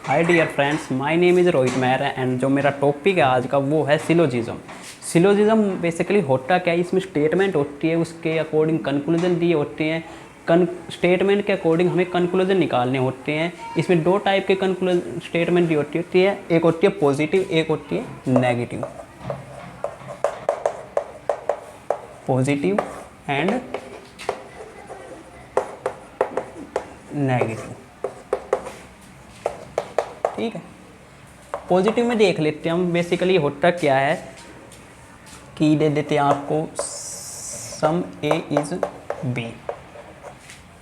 Hi dear friends, my name is Rohit Mehra and जो मेरा topic है आज का वो है सिलोजिज्म। सिलोजिज्म बेसिकली होता क्या है, इसमें स्टेटमेंट होती है, उसके अकॉर्डिंग कंक्लूजन दिए होते हैं। स्टेटमेंट के अकॉर्डिंग हमें कंक्लूजन निकालने होते हैं। इसमें दो टाइप के कंक्लूजन स्टेटमेंट दी होती है, एक होती है पॉजिटिव, एक होती है नेगेटिव। पॉजिटिव एंड नेगेटिव, ठीक है। पॉजिटिव में देख लेते हैं हम। बेसिकली होता क्या है कि दे देते हैं आपको some A is B.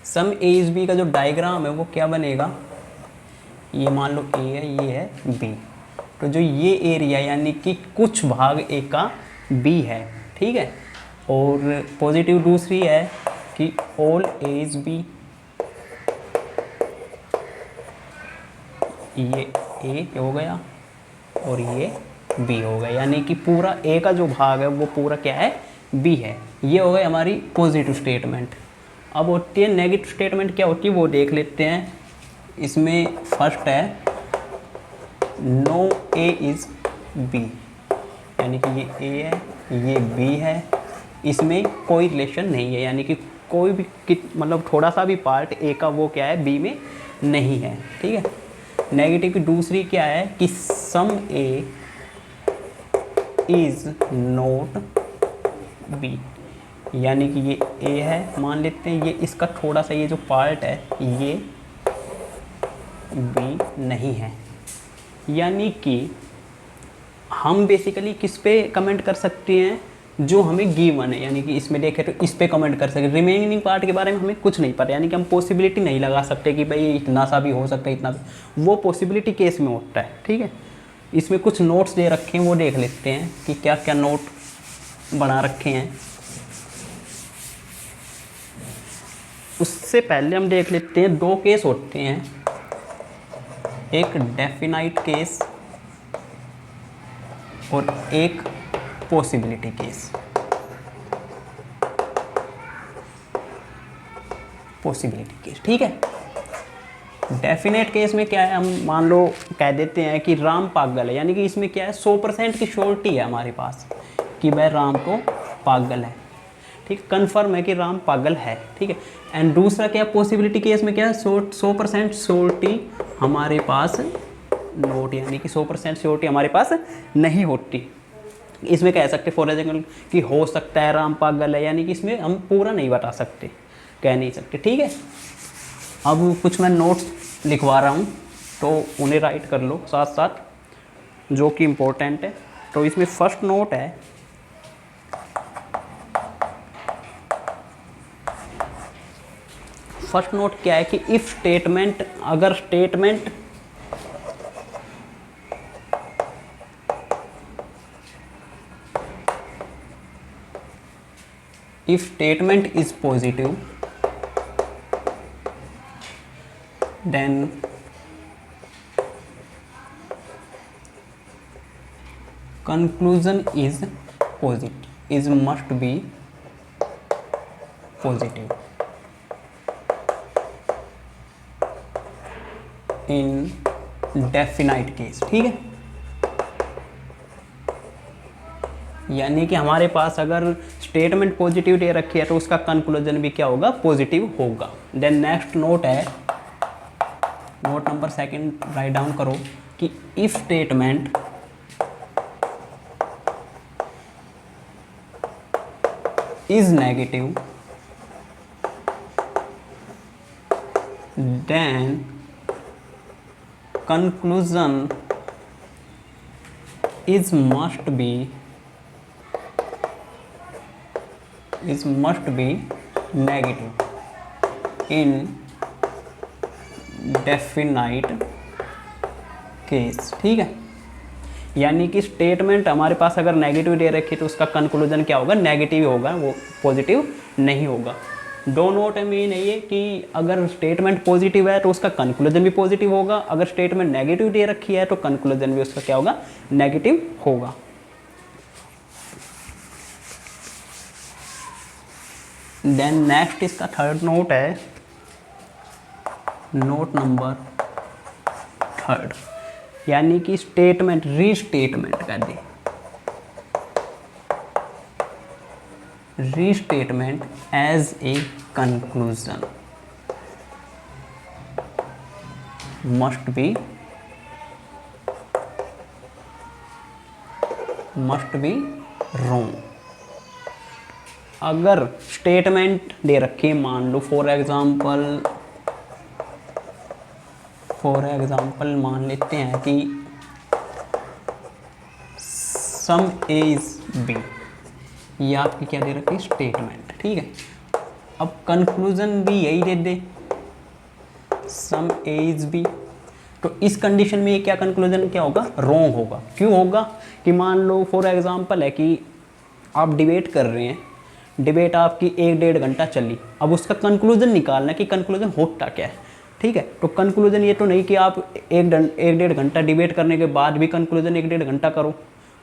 Some A is B का जो डायग्राम है वो क्या बनेगा, ये मान लो ए है, ये है बी। तो जो ये एरिया यानी कि कुछ भाग ए का बी है, ठीक है। और पॉजिटिव दूसरी है कि ऑल ए इज़ बी, ये ए हो गया और ये बी हो गया, यानी कि पूरा ए का जो भाग है वो पूरा क्या है, बी है। ये हो गई हमारी पॉजिटिव स्टेटमेंट। अब होती है नेगेटिव स्टेटमेंट, क्या होती है वो देख लेते हैं। इसमें फर्स्ट है नो ए इज़ बी, यानी कि ये ए है, ये बी है, इसमें कोई रिलेशन नहीं है, यानी कि कोई भी मतलब थोड़ा सा भी पार्ट ए का वो क्या है, बी में नहीं है, ठीक है। नेगेटिव की दूसरी क्या है कि सम ए इज़ नॉट बी, यानी कि ये ए है मान लेते हैं, ये इसका थोड़ा सा ये जो पार्ट है ये बी नहीं है। यानी कि हम बेसिकली किस पे कमेंट कर सकते हैं, जो हमें गिवन है, यानी कि इसमें देखें तो इस पे कमेंट कर सकते। रिमेनिंग पार्ट के बारे में हमें कुछ नहीं पता, यानी कि हम पॉसिबिलिटी नहीं लगा सकते कि भाई इतना सा भी हो सकता है, इतना भी। वो पॉसिबिलिटी केस में होता है, ठीक है। इसमें कुछ नोट्स दे रखे हैं, वो देख लेते हैं कि क्या क्या नोट बना रखे हैं। उससे पहले हम देख लेते हैं, दो केस होते हैं, एक डेफिनाइट केस और एक पॉसिबिलिटी केस। पॉसिबिलिटी केस, ठीक है। डेफिनेट केस में क्या है, हम मान लो कह देते हैं कि राम पागल है, यानी कि इसमें क्या है 100% की श्योरिटी है हमारे पास कि भाई राम तो पागल है, ठीक, कंफर्म है कि राम पागल है, ठीक है। एंड दूसरा क्या है, पॉसिबिलिटी केस में क्या है 100% श्योरिटी हमारे पास नोट, यानी कि 100% श्योरिटी हमारे पास नहीं होती। इसमें कह सकते फॉर एग्जाम्पल कि हो सकता है राम पागल है, यानी कि इसमें हम पूरा नहीं बता सकते, कह नहीं सकते, ठीक है। अब कुछ मैं नोट्स लिखवा रहा हूँ तो उन्हें राइट कर लो साथ साथ, जो कि इम्पोर्टेंट है। तो इसमें फर्स्ट नोट है, फर्स्ट नोट क्या है कि इफ स्टेटमेंट, अगर statement if statement is positive then conclusion is positive, is must be positive in definite case, ठीक है। यानी कि हमारे पास अगर स्टेटमेंट पॉजिटिव दे रखी है तो उसका कंक्लूजन भी क्या होगा, पॉजिटिव होगा। देन नेक्स्ट नोट है, note number second write down करो कि if statement is negative then conclusion is must be negative in definite case, ठीक है। यानी कि स्टेटमेंट हमारे पास अगर नेगेटिव दे रखी तो उसका कंक्लूजन क्या होगा, नेगेटिव होगा, वो पॉजिटिव नहीं होगा। दो नोट है मेन है ये कि अगर स्टेटमेंट पॉजिटिव है तो उसका कंक्लूजन भी पॉजिटिव होगा, अगर स्टेटमेंट नेगेटिव दे रखी है तो कंक्लूजन भी उसका क्या होगा, नेगेटिव होगा। देन नेक्स्ट इसका थर्ड नोट है, नोट नंबर थर्ड, यानी कि स्टेटमेंट रीस्टेटमेंट कर दे, restatement as a conclusion must be wrong. अगर स्टेटमेंट दे रखी मान लो फॉर एग्जाम्पल मान लेते हैं कि सम ए इज बी, ये आपकी क्या दे रखी स्टेटमेंट, ठीक है। अब कंक्लूजन भी यही दे दे सम ए इज बी, तो इस कंडीशन में ये क्या कंक्लूजन क्या होगा, रॉन्ग होगा। क्यों होगा कि मान लो फॉर एग्जांपल है कि आप डिबेट कर रहे हैं, डिबेट आपकी 1-1.5 घंटा चली, अब उसका कंक्लूजन निकालना कि कंक्लूजन होता क्या है, ठीक है। तो कंक्लूजन ये तो नहीं कि आप 1-1.5 घंटा डिबेट करने के बाद भी कंक्लूजन 1-1.5 घंटा करो,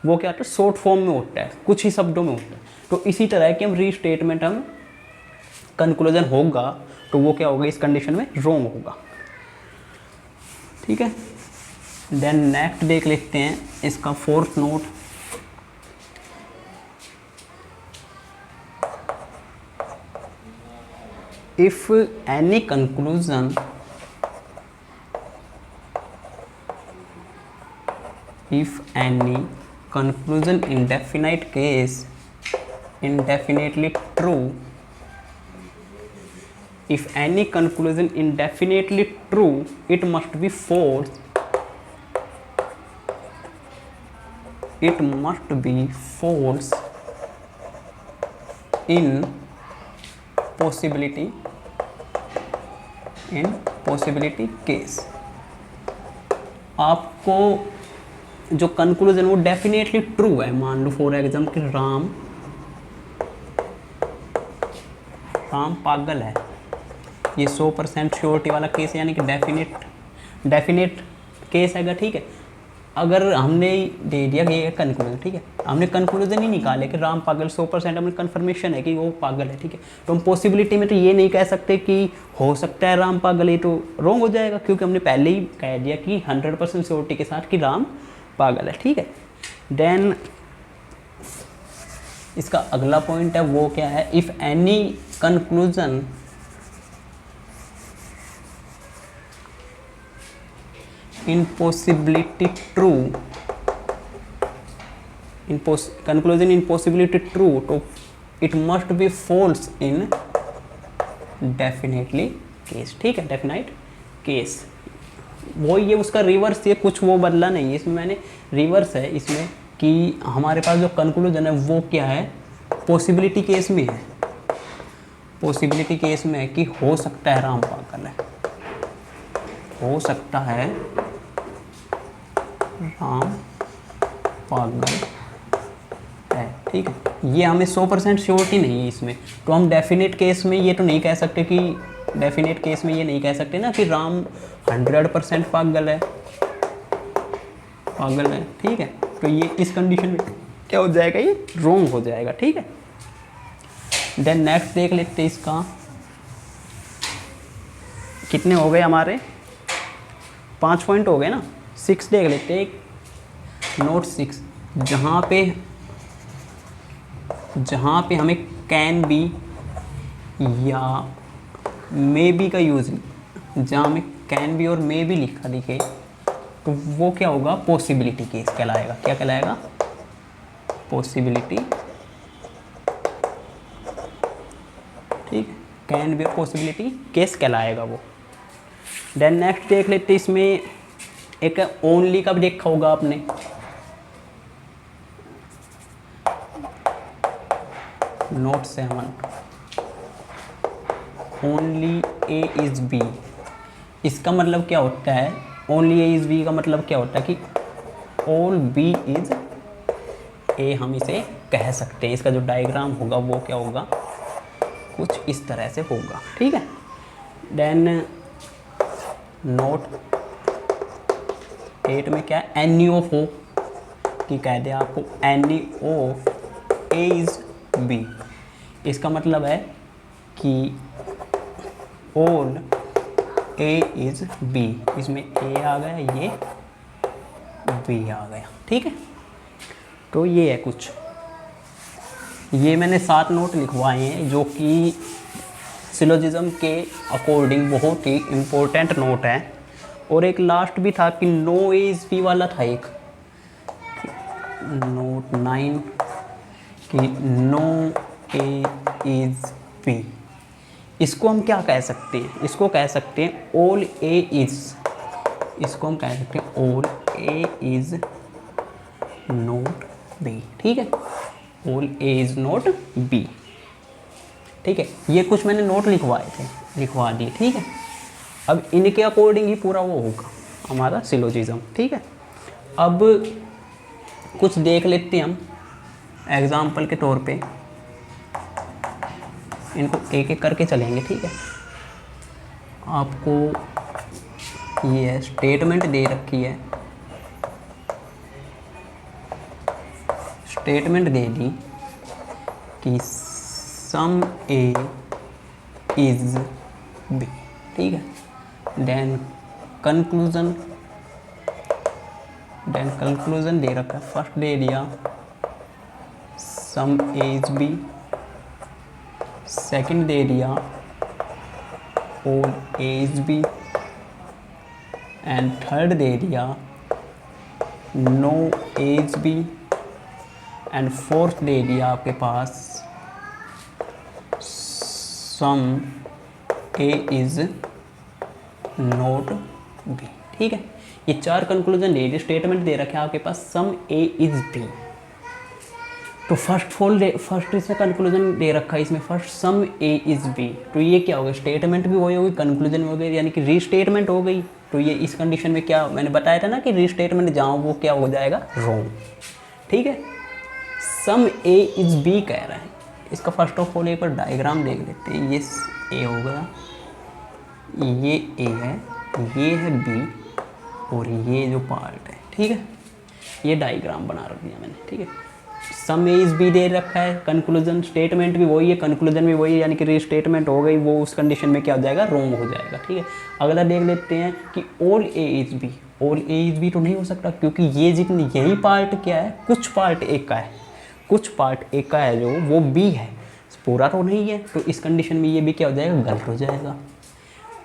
वो क्या होता है शॉर्ट फॉर्म में होता है, कुछ ही शब्दों में होता है। तो इसी तरह कि हम रीस्टेटमेंट हम कंक्लूजन होगा तो वो क्या होगा इस कंडीशन में रॉन्ग होगा, ठीक है। देन नेक्स्ट देख लेते हैं इसका fourth note, if any conclusion indefinite case indefinitely true, if any conclusion indefinitely true, it must be false, in possibility case। आपको जो कंक्लूजन वो डेफिनेटली ट्रू है, मान लो फॉर एग्जाम्पल राम पागल है, ये 100% श्योरिटी वाला केस है, यानी कि डेफिनेट केस है, ठीक है। अगर हमने दे दिया कि ये कंक्लूजन, ठीक है, हमने कंक्लूजन ही निकाले कि राम पागल 100% हमें कंफर्मेशन है कि वो पागल है, ठीक है। तो हम पॉसिबिलिटी में तो ये नहीं कह सकते कि हो सकता है राम पागल, ये तो रॉन्ग हो जाएगा क्योंकि हमने पहले ही कह दिया कि 100% श्योरिटी के साथ कि राम पागल है, ठीक है। देन इसका अगला पॉइंट है वो क्या है, if any conclusion impossibility true तो it must be false in definitely case, ठीक है। डेफिनाइट केस वो ये उसका रिवर्स, ये कुछ वो बदला नहीं है इसमें, मैंने रिवर्स है इसमें कि हमारे पास जो कंक्लूजन है वो क्या है पॉसिबिलिटी केस में है, पॉसिबिलिटी केस में है कि हो सकता है राम पागल है, हो सकता है राम पागल है, ठीक है। ये हमें 100% श्योरिटी नहीं है इसमें, तो हम डेफिनेट केस में ये तो नहीं कह सकते कि डेफिनेट केस में ये नहीं कह सकते ना कि राम 100% पागल है, ठीक है। तो ये इस कंडीशन में क्या हो जाएगा, ये रॉन्ग हो जाएगा, ठीक है। देन नेक्स्ट देख लेते हैं, इसका कितने हो गए हमारे 5 पॉइंट हो गए ना। 6 देख लेते हैं, नोट 6, जहाँ पे हमें कैन बी या मे बी का यूज़, जहाँ हमें कैन बी और मे बी लिखे तो वो क्या होगा पॉसिबिलिटी केस कहलाएगा। क्या कहलाएगा, पॉसिबिलिटी, ठीक, कैन बी और पॉसिबिलिटी केस कहलाएगा वो। देन नेक्स्ट देख लेते हैं, इसमें एक ओनली का भी देखा होगा आपने, note 7, only A is B. इसका मतलब क्या होता है, ओनली ए इज बी का मतलब क्या होता है कि ऑल बी इज ए, हम इसे कह सकते हैं। इसका जो डायग्राम होगा वो क्या होगा, कुछ इस तरह से होगा, ठीक है। देन नोट 8 में क्या है, एनी ऑफ ओ की कह दे आपको, any of A is B. इसका मतलब है कि ऑल A इज B, इसमें A आ गया, ये B आ गया, ठीक है। तो ये है कुछ, ये मैंने 7 नोट लिखवाए हैं जो कि सिलोजिज्म के अकॉर्डिंग बहुत ही इम्पोर्टेंट नोट है। और एक लास्ट भी था कि नो ए इज बी वाला था एक, नोट 9 कि नो ए इज बी। इसको हम क्या कह सकते हैं, इसको कह सकते हैं ऑल ए इज, इसको हम कह सकते हैं all A is not B, ठीक है, all A is not B, ठीक है। ये कुछ मैंने नोट लिखवाए थे, लिखवा दिए, ठीक है। अब इनके अकॉर्डिंग ही पूरा वो होगा हमारा सिलोजिज्म, ठीक है। अब कुछ देख लेते हैं हम एग्जाम्पल के तौर पे, इनको एक एक करके चलेंगे, ठीक है। आपको ये स्टेटमेंट दे रखी है, स्टेटमेंट दे दी कि सम ए इज बी, ठीक है। देन कंक्लूजन, दे रखा है, फर्स्ट दे दिया some A is B, second दे दिया all A is B, and third दे दिया no A is B, and fourth दे दिया आपके पास some A is not B, ठीक है। ये 4 कंक्लूजन दे दिए, स्टेटमेंट दे रखे आपके पास सम ए इज बी। तो फर्स्ट इसमें कंक्लूजन दे रखा है, इसमें first some A is B, तो ये क्या होगा, स्टेटमेंट भी वही होगी, कंक्लूजन भी हो गई, यानी कि रीस्टेटमेंट हो गई। तो ये इस कंडीशन में क्या मैंने बताया था ना कि रीस्टेटमेंट जहाँ वो क्या हो जाएगा, रॉन्ग, ठीक है। सम ए इज बी कह रहा है, इसका फर्स्ट ऑफ ऑल एक बार डायग्राम देख लेते हैं। ये ए हो गया, ये ए है, ये है बी, और ये जो पार्ट है, ठीक है। ये डायग्राम बना रख दिया मैंने, ठीक है। सम ए इज बी दे रखा है, कंक्लूजन स्टेटमेंट भी वही है, कंक्लूजन भी वही है, यानी कि रीस्टेटमेंट हो गई, वो उस कंडीशन में क्या हो जाएगा, रॉन्ग हो जाएगा, ठीक है। अगला देख लेते हैं कि all A is B, all A is B तो नहीं हो सकता, क्योंकि ये जितनी यही पार्ट क्या है, कुछ पार्ट ए का है, कुछ पार्ट ए का है जो वो बी है, पूरा तो नहीं है। तो इस कंडीशन में ये भी क्या हो जाएगा, गलत हो जाएगा।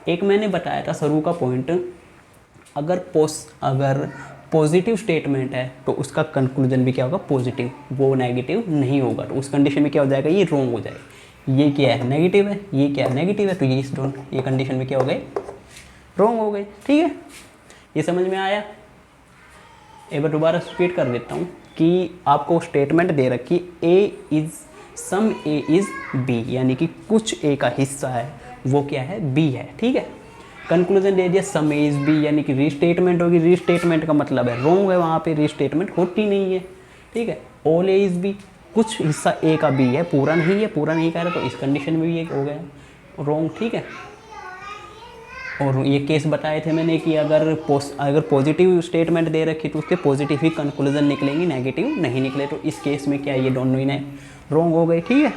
एक मैंने बताया था शुरू का पॉइंट, अगर पॉजिटिव स्टेटमेंट है तो उसका कंक्लूजन भी क्या होगा, पॉजिटिव, वो नेगेटिव नहीं होगा। तो उस कंडीशन में क्या हो जाएगा, ये रॉन्ग हो जाएगा। ये क्या है, नेगेटिव है, ये क्या है, नेगेटिव है, तो ये कंडीशन में क्या हो गए, रॉन्ग हो गए, ठीक है। ये समझ में आया। एक बार दोबारा रिपीट कर देता हूँ कि आपको स्टेटमेंट दे रखी सम ए इज़ बी, यानी कि कुछ ए का हिस्सा है वो क्या है, बी है, ठीक है। कंक्लूजन दे दिया सम ए इज बी, यानी कि रीस्टेटमेंट होगी, रीस्टेटमेंट का मतलब है रॉन्ग है, वहाँ पे रीस्टेटमेंट होती नहीं है, ठीक है। ऑल ए इज बी, कुछ हिस्सा ए का बी है, पूरा नहीं है, पूरा नहीं कह रहा, तो इस कंडीशन में भी ये हो गया रॉन्ग, ठीक है। और ये केस बताए थे मैंने कि अगर पॉजिटिव स्टेटमेंट दे रखी तो उसके पॉजिटिव ही कंक्लूजन निकलेंगी, नेगेटिव नहीं निकले, तो इस केस में क्या ये दोनों ही रॉन्ग हो गए, ठीक है।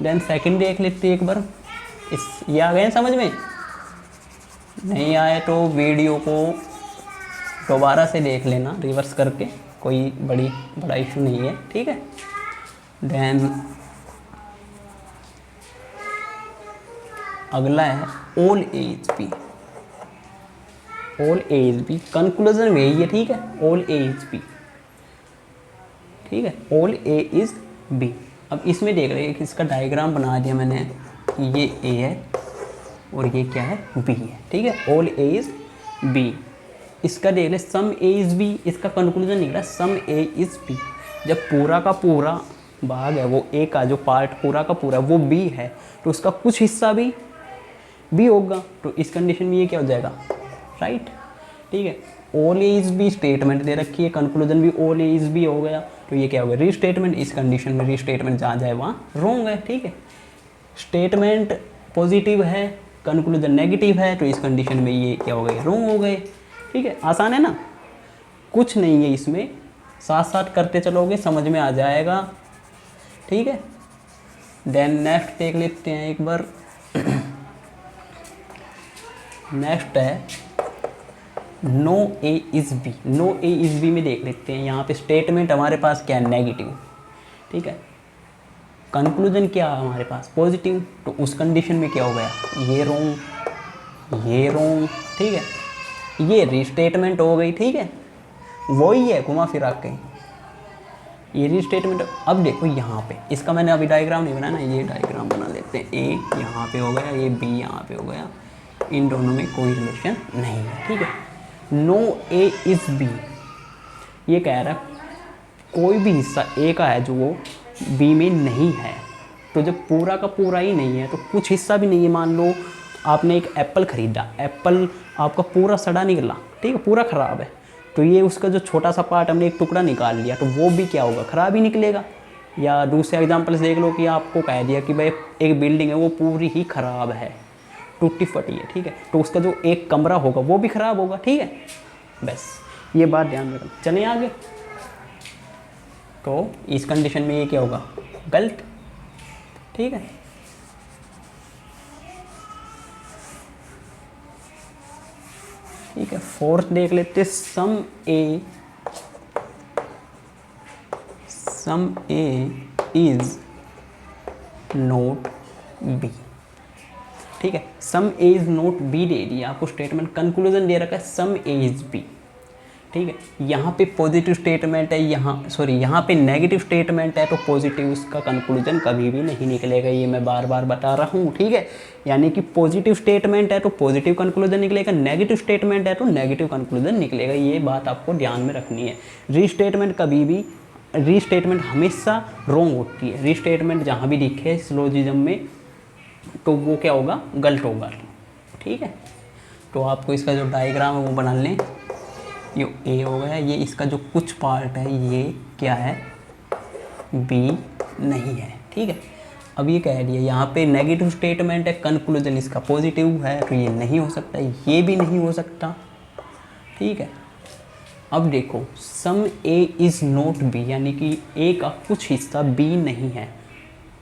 देन सेकंड देख लेते एक बार, ये आ गए समझ में, नहीं आए तो वीडियो को दोबारा से देख लेना रिवर्स करके, कोई बड़ा इशू नहीं है, ठीक है। देन अगला है all A is B, all A is B, conclusion में यही है, ठीक है, ऑल ए इज बी, ठीक है, ऑल ए इज बी। अब इसमें देख रहे हैं कि इसका डायग्राम बना दिया मैंने, ये ए है और ये क्या है, बी है, ठीक है, ऑल ए इज बी। इसका देख ले सम ए इज बी, इसका कंक्लूजन निकला सम ए इज बी। जब पूरा का पूरा भाग है वो ए का जो पार्ट पूरा का पूरा वो बी है, तो उसका कुछ हिस्सा भी बी होगा, तो इस कंडीशन में ये क्या हो जाएगा, राइट, ठीक है। All A is B statement दे रखी है, कंक्लूजन भी ऑल ए इज बी हो गया, तो ये क्या हो गया, रीस्टेटमेंट। इस कंडीशन में रीस्टेटमेंट जहाँ जाए वहाँ रॉन्ग है, ठीक है। स्टेटमेंट पॉजिटिव है, कंक्लूजन नेगेटिव है, तो इस कंडीशन में ये क्या हो गए, रॉन्ग हो गए, ठीक है। आसान है ना, कुछ नहीं है इसमें, साथ साथ करते चलोगे समझ में आ जाएगा, ठीक है। देन नेक्स्ट देख लेते हैं एक बार, नेक्स्ट है no A is B. No A is B में देख लेते हैं, यहाँ पे स्टेटमेंट हमारे पास क्या है, नेगेटिव, ठीक है। कंक्लूजन क्या है हमारे पास, पॉजिटिव। तो उस कंडीशन में क्या हो गया, ये रोंग, ठीक है। ये रीस्टेटमेंट हो गई, ठीक है, वही है घुमा फिरा के ये रीस्टेटमेंट। अब देखो यहाँ पे इसका मैंने अभी डायग्राम नहीं बनाया ना, ये डायग्राम बना लेते हैं। ए यहाँ पे हो गया, ये बी यहाँ पे हो गया, इन दोनों में कोई रिलेशन नहीं है, ठीक है। नो ए इज़ बी, ये कह रहा है कोई भी हिस्सा ए का है जो वो बी में नहीं है। तो जब पूरा का पूरा ही नहीं है तो कुछ हिस्सा भी नहीं है। मान लो आपने एक एप्पल ख़रीदा, एप्पल आपका पूरा सड़ा निकला, ठीक है, पूरा ख़राब है, तो ये उसका जो छोटा सा पार्ट हमने एक टुकड़ा निकाल लिया तो वो भी क्या होगा, ख़राब ही निकलेगा। या दूसरे एग्जांपल से देख लो कि आपको कह दिया कि भाई एक बिल्डिंग है वो पूरी ही ख़राब है, टूटी फटी है, ठीक है, तो उसका जो एक कमरा होगा वो भी ख़राब होगा, ठीक है। बस ये बात ध्यान रखना। चलें आगे। तो इस कंडीशन में ये क्या होगा, गलत, ठीक है। ठीक है, फोर्थ देख लेते, सम ए इज नोट बी, ठीक है। सम ए इज नोट बी दे दिया आपको स्टेटमेंट, कंक्लूजन दे रखा है सम ए इज बी, ठीक है। यहाँ पे पॉजिटिव स्टेटमेंट है, यहाँ पे नेगेटिव स्टेटमेंट है, तो पॉजिटिव उसका कंक्लूजन कभी भी नहीं निकलेगा, ये मैं बार बार बता रहा हूँ, ठीक है। यानी कि पॉजिटिव स्टेटमेंट है तो पॉजिटिव कंक्लूजन निकलेगा, नेगेटिव स्टेटमेंट है तो नेगेटिव कंक्लूजन निकलेगा, ये बात आपको ध्यान में रखनी है। रीस्टेटमेंट हमेशा रॉन्ग होती है। रीस्टेटमेंट जहाँ भी दिखे सिलोजिज्म में तो वो क्या होगा, गलत होगा, ठीक है। तो आपको इसका जो डायग्राम है वो बना लें। ये ए हो गया, ये इसका जो कुछ पार्ट है ये क्या है, बी नहीं है, ठीक है। अब ये कह दिया यहाँ पे नेगेटिव स्टेटमेंट है, कंक्लूजन इसका पॉजिटिव है, तो ये नहीं हो सकता, ये भी नहीं हो सकता, ठीक है। अब देखो सम ए इज़ नॉट बी, यानी कि ए का कुछ हिस्सा बी नहीं है,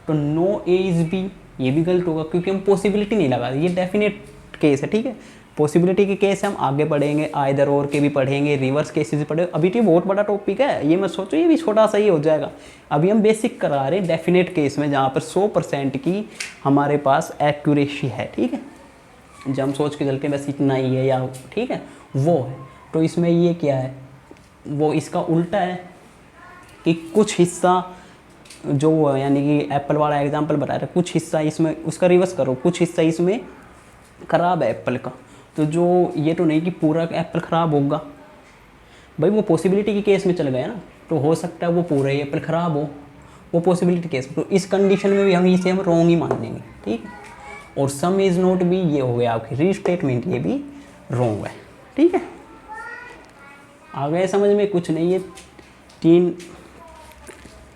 तो नो ए इज़ बी ये भी गलत होगा क्योंकि हम पॉसिबिलिटी नहीं लगा रहे, ये डेफिनेट केस है, ठीक है। पॉसिबिलिटी के केस हम आगे पढ़ेंगे, आइदर और के भी पढ़ेंगे, रिवर्स केसेस भी पढ़ेंगे। अभी तो बहुत बड़ा टॉपिक है, ये मत सोचो ये भी छोटा सा ही हो जाएगा। अभी हम बेसिक करा रहे हैं डेफिनेट केस में, जहाँ पर 100% की हमारे पास एक्यूरेसी है, ठीक है। जब हम सोच के चलते हैं बस इतना ही है या, ठीक है, वो है। तो इसमें ये क्या है, वो इसका उल्टा है कि कुछ हिस्सा जो, यानी कि एप्पल वाला एग्जाम्पल बता रहे, कुछ हिस्सा इसमें, उसका रिवर्स करो, कुछ हिस्सा इसमें ख़राब है एप्पल का, तो जो ये तो नहीं कि पूरा एप्पल ख़राब होगा भाई, वो पॉसिबिलिटी के केस में चल गया ना, तो हो सकता है वो पूरा ही एप्पल ख़राब हो, वो पॉसिबिलिटी केस। तो इस कंडीशन में भी हम इसे रॉन्ग ही मान लेंगे, ठीक है। और सम इज़ नॉट भी ये हो गया आपकी रीस्टेटमेंट, ये भी रॉन्ग है, ठीक है। आ गए समझ में, कुछ नहीं है,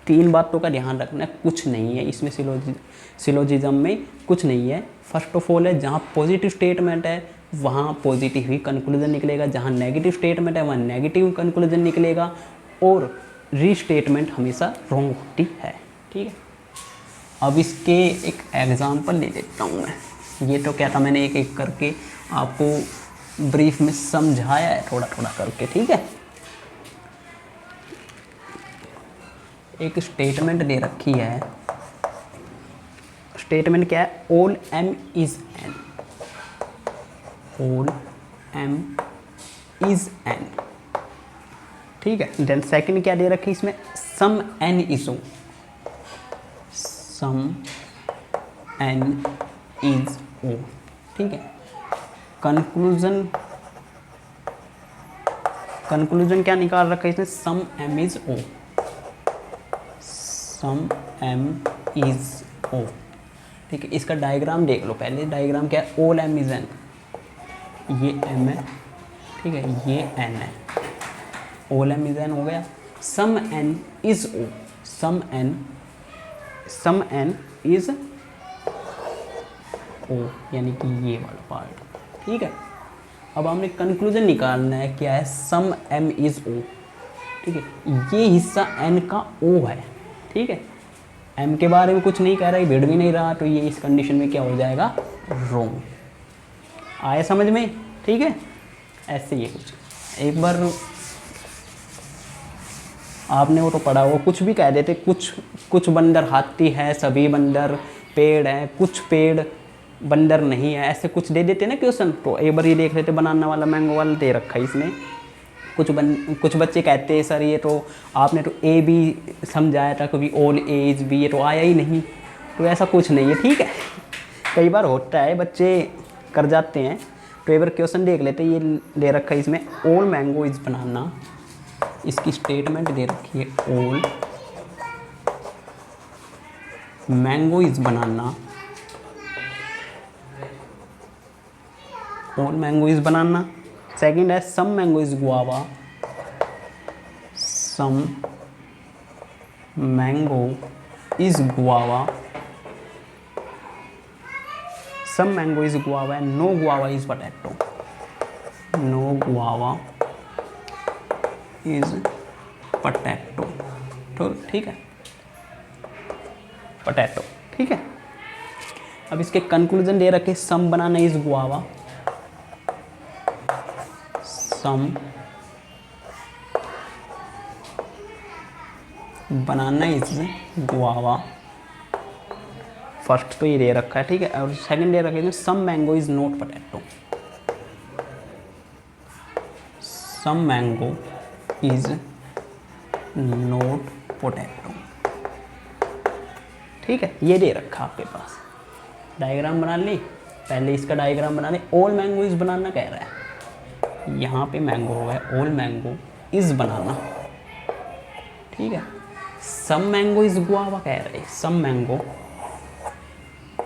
तीन बातों का ध्यान रखना है, कुछ नहीं है इसमें, सिलोजिज्म में कुछ नहीं है। फर्स्ट ऑफ ऑल है, जहाँ पॉजिटिव स्टेटमेंट है वहाँ पॉजिटिव ही कंक्लूजन निकलेगा, जहाँ नेगेटिव स्टेटमेंट है वहाँ नेगेटिव कंक्लूजन निकलेगा, और रीस्टेटमेंट हमेशा रॉन्ग होती है, ठीक है। अब इसके एक एग्जांपल ले लेता हूँ मैं। ये तो क्या था, मैंने एक एक करके आपको ब्रीफ में समझाया है, थोड़ा थोड़ा करके, ठीक है। एक स्टेटमेंट दे रखी है, स्टेटमेंट क्या है, all M is N, all M is N, ठीक है। देन सेकंड क्या दे रखी है इसमें, some N is O, some N is O, ठीक है। कंक्लूजन क्या निकाल रखा है इसमें, some M is O, some M is O, ठीक है। इसका डायग्राम देख लो पहले, डायग्राम क्या है, ऑल एम इज़ एन, ये एम है, ठीक है, ये एन है, ऑल एम इज़ एन हो गया। Some N is O, some N is O, यानी कि ये वाला पार्ट, ठीक है। अब हमने कंक्लूजन निकालना है, क्या है, सम एम इज़ ओ, ठीक है। ये हिस्सा एन का ओ है, ठीक है। एम के बारे में कुछ नहीं कह रहा है, भिड़ भी नहीं रहा, तो ये इस कंडीशन में क्या हो जाएगा, रोंग, आया समझ में? ठीक है, ऐसे ही है कुछ। एक बार आपने वो तो पढ़ा हो, कुछ भी कह देते, कुछ कुछ बंदर हाथी है, सभी बंदर पेड़ हैं, कुछ पेड़ बंदर नहीं है, ऐसे कुछ दे देते ना क्वेश्चन। तो एक बार ये देख लेते, बनाना वाला मैंगो वाला दे रखा है इसने। कुछ बच्चे कहते हैं सर ये तो आपने तो ए बी समझाया था, कभी ऑल ए इज बी, ये तो आया ही नहीं। तो ऐसा कुछ नहीं है, ठीक है। कई बार होता है, बच्चे कर जाते हैं। तो एक बार क्वेश्चन देख लेते हैं। ये दे रखा है इसमें, ऑल मैंगो इज बनाना। इसकी स्टेटमेंट दे रखी है, all mango is banana, all mango is banana. Second है, some mango is guava, some mango is guava, some mango is guava and no guava is potato, no guava is potato. तो ठीक है, potato, ठीक है। अब इसके conclusion दे रखे, some banana is guava, some banana is guava. First तो ये दे रखा है, ठीक है। और सेकंड दे रखा है, some mango is not potato, some mango is not potato, ठीक है। ये दे रखा आपके पास। डायग्राम बना ली, पहले इसका डायग्राम बना ले। ऑल मैंगो इज बनाना कह रहा है, यहाँ पे मैंगो हो गया, ऑल मैंगो इज बनाना, ठीक है। सम मैंगो इज गुआवा कह रहे, some mango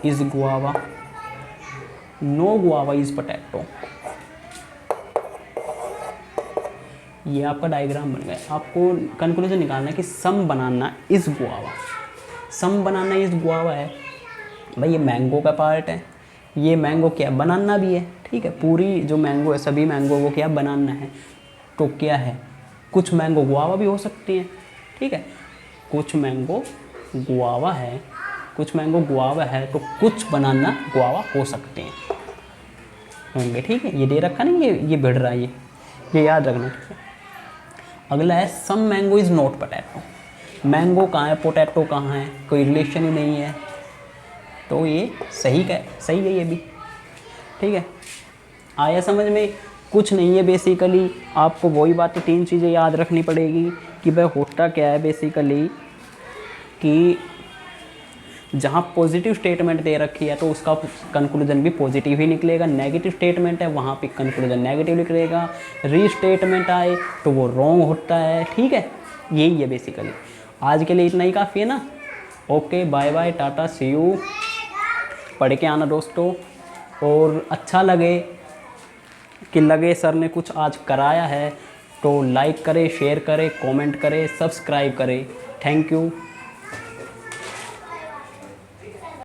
is guava, no guava is potato. ये आपका डायग्राम बन गया। आपको कंक्लूजन निकालना है कि some banana is guava, some banana is guava है भाई, ये मैंगो का पार्ट है। ये मैंगो क्या बनाना भी है, ठीक है। पूरी जो मैंगो है, सभी मैंगो को क्या बनाना है। तो क्या है, कुछ मैंगो गुआवा भी हो सकती हैं, ठीक है। कुछ मैंगो गुआवा है, कुछ मैंगो गुआवा है, तो कुछ बनाना गुआवा हो सकते हैं, होंगे, ठीक है। ये दे रखा नहीं, ये बढ़ रहा है, ये याद रखना, ठीक है। अगला है, some mango is not potato. Mango कहाँ है, पोटैटो कहाँ है, कोई रिलेशन ही नहीं है। तो ये सही है ये भी, ठीक है। आया समझ में? कुछ नहीं है बेसिकली, आपको वही बातें 3 चीज़ें याद रखनी पड़ेगी कि भाई होता क्या है बेसिकली, कि जहाँ पॉजिटिव स्टेटमेंट दे रखी है तो उसका कंक्लूजन भी पॉजिटिव ही निकलेगा। नेगेटिव स्टेटमेंट है, वहाँ पे कंक्लूजन नेगेटिव निकलेगा। री स्टेटमेंट आए तो वो रॉन्ग होता है, ठीक है। यही है बेसिकली। आज के लिए इतना ही काफ़ी है ना। ओके, बाय बाय, टाटा, सी यू। पढ़ के आना दोस्तों, और अच्छा लगे कि लगे सर ने कुछ आज कराया है तो लाइक करें, शेयर करें, कमेंट करें, सब्सक्राइब करें। Thank you.